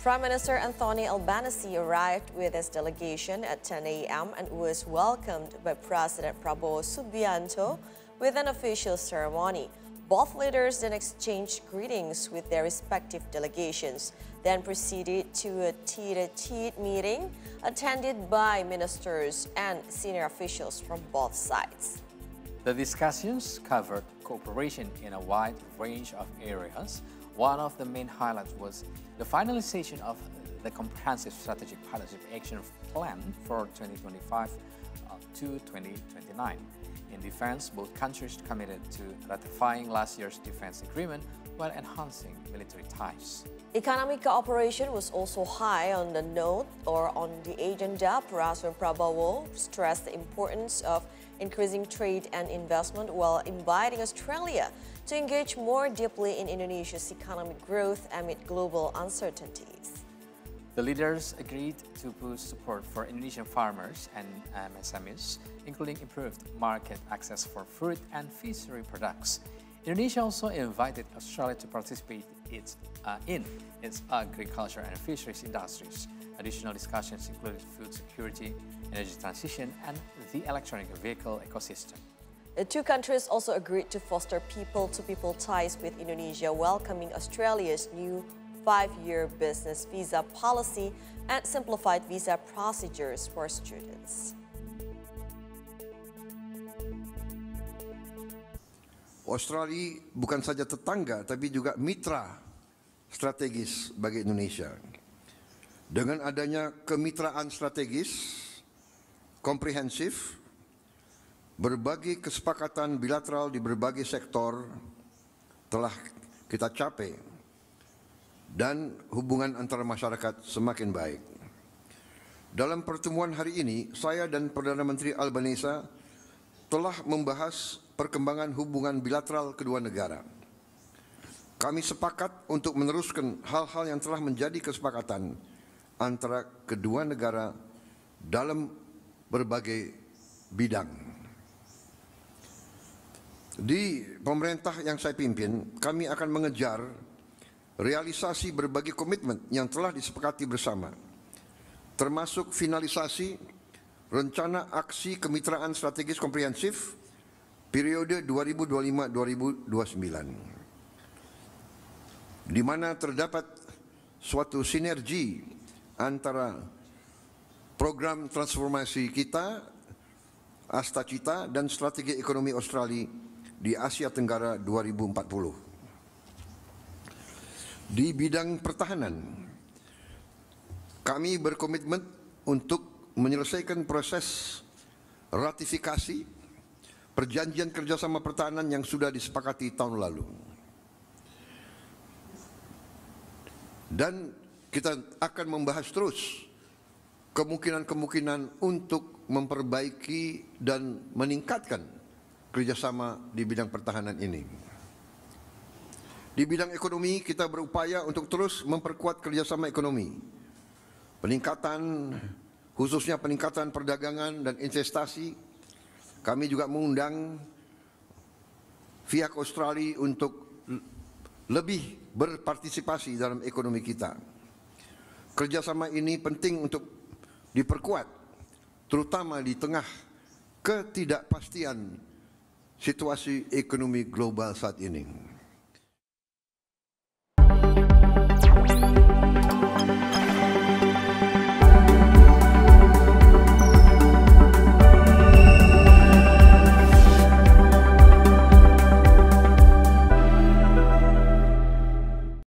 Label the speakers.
Speaker 1: Prime Minister Anthony Albanese arrived with his delegation at 10 a.m. and was welcomed by President Prabowo Subianto with an official ceremony. Both leaders then exchanged greetings with their respective delegations, then proceeded to a tea-to-tea meeting attended by ministers and senior officials from both sides.
Speaker 2: The discussions covered cooperation in a wide range of areas. One of the main highlights was the finalization of the Comprehensive Strategic Partnership Action Plan for 2025 to 2029. In defense, both countries committed to ratifying last year's defense agreement while enhancing military ties.
Speaker 1: Economic cooperation was also high on the agenda. President Prabowo stressed the importance of increasing trade and investment while inviting Australia to engage more deeply in Indonesia's economic growth amid global uncertainties.
Speaker 2: The leaders agreed to boost support for Indonesian farmers and MSMEs, including improved market access for fruit and fishery products. Indonesia also invited Australia to participate in its agriculture and fisheries industries. Additional discussions included food security, energy transition, and the electronic vehicle ecosystem.
Speaker 1: The two countries also agreed to foster people-to-people ties with Indonesia, welcoming Australia's new 5-year business visa policy and simplified visa procedures for students.
Speaker 3: Australia bukan saja tetangga, tapi juga mitra strategis bagi Indonesia. Dengan adanya kemitraan strategis, komprehensif, berbagai kesepakatan bilateral di berbagai sektor telah kita capai dan hubungan antara masyarakat semakin baik. Dalam pertemuan hari ini, saya dan Perdana Menteri Albanese telah membahas perkembangan hubungan bilateral kedua negara. Kami sepakat untuk meneruskan hal-hal yang telah menjadi kesepakatan antara kedua negara dalam berbagai bidang. Di pemerintah yang saya pimpin, kami akan mengejar realisasi berbagai komitmen yang telah disepakati bersama, termasuk finalisasi rencana aksi kemitraan strategis komprehensif periode 2025-2029, di mana terdapat suatu sinergi antara program transformasi kita, Astacita, dan strategi ekonomi Australia di Asia Tenggara 2040. Di bidang pertahanan, kami berkomitmen untuk menyelesaikan proses ratifikasi perjanjian kerjasama pertahanan yang sudah disepakati tahun lalu. Dan kita akan membahas terus kemungkinan-kemungkinan untuk memperbaiki dan meningkatkan kerjasama di bidang pertahanan ini. Di bidang ekonomi, kita berupaya untuk terus memperkuat kerjasama ekonomi. Khususnya peningkatan perdagangan dan investasi. Kami juga mengundang pihak Australia untuk lebih berpartisipasi dalam ekonomi kita. Kerjasama ini penting untuk diperkuat, terutama di tengah ketidakpastian situasi ekonomi global saat ini.